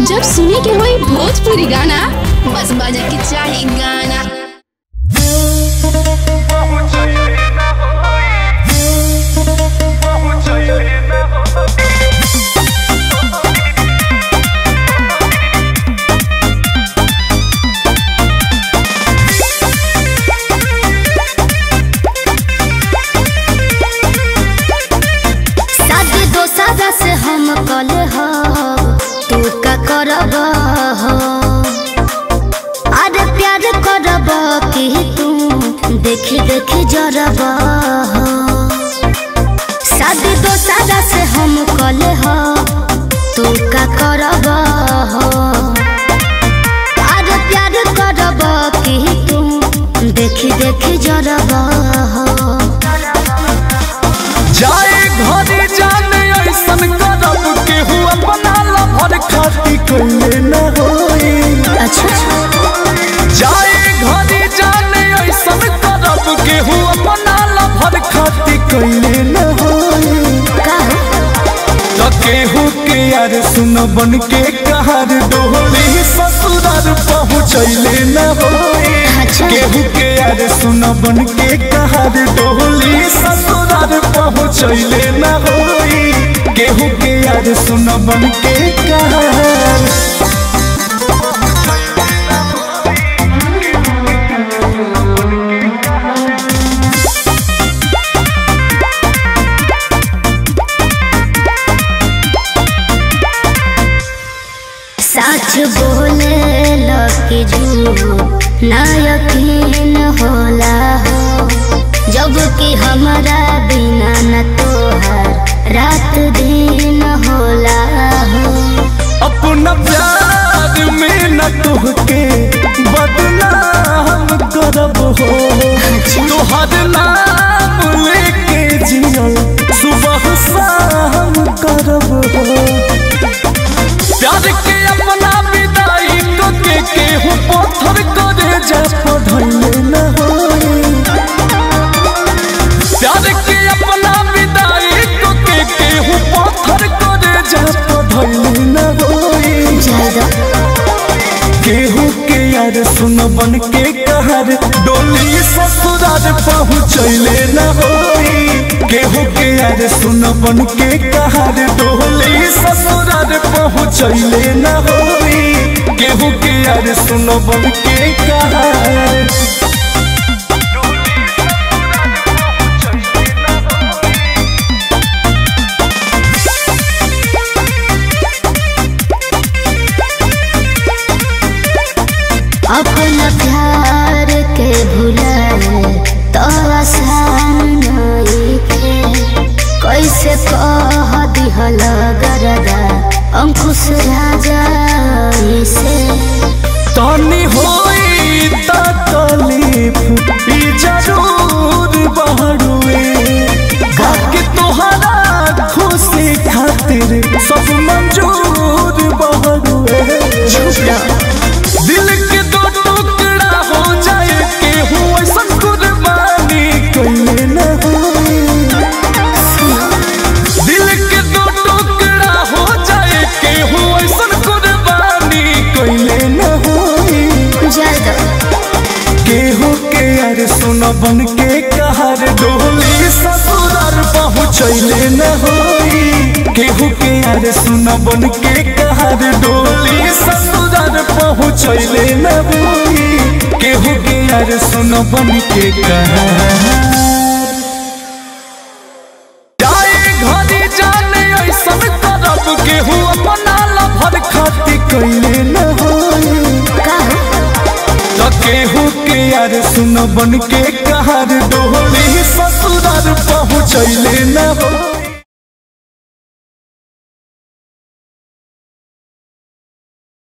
जब सुने के होई भोजपुरी गाना बस बजे के चाही गाना। से हम कल हो तू का करब हो, अरे प्यार करब कि तू देखी देखी जरब हो। शादी दो सादा से हम कल हो तू का करब हो, अरे प्यार करब कि तू देखी देखी जरब हो। जाए घरे जाने ऐसन करब केहू अपना लभर खाती कइले न होई। अच्छा जाए घरे जाने ऐसन करब केहू अपना लभर खाती कइले न होई। तो केहू के यार सुन बन के कहर डोली ससुराल पहुँचैले न होई। केहू के यार सुन बन के कहर डोली ससुराल पहुँचैले न होई। केहू के यार सुन बन के कहर सच बोले लकी झूठ ना यकीन होला हो, जब कि हमारा बिना न तोहर रात दिन होला हो। अपना प्यार में न तुहके बदनाम करब हो, तोहर नाम लेके जियल सुबह शाम करब हो। प्यार के अपना विदाई को के केहू पत्थर करे जा पढ़ले न होई। प्यार के अपना विदाई को के केहू पत्थर करे जा पढ़ले न होई। केहू के यार सुन बन के कहर डोली ससुराल पहुँचैले न होई। केहू के यार सुन बन के कहर डोली ससुराल पहुँचैले न होई। केहू के यार सुन बन के कहर अपना प्यार के भुलाए तो आसान नहीं थे, कैसे कह दिहल गरदा अंकुश राजा से। तानी होई तकलीफ ई जरूर बहरुए, के तोहरा खुशी खातिर सब मंजूर बहरुए। दिल के दो टुकड़ा हो जाए केहू ऐसन कुर्बानी कइले न होई। दिल के दो टुकड़ा हो जाए केहू ऐसन कुर्बानी कइले न होई। केहू के यार सुन बन के कहर डोली ससुराल पहुँचैले न होई। केहू के यार सुन बन के कहर डोली ससुराल पहुँचैले न होई। केहू के यार सुन बन के कहर जाए घरे जाने ऐसन करब केहू अपना लभर खाती कइले न होई। तो केहू के यार सुन बन के कहर डोली ससुराल पहुँचैले न होई।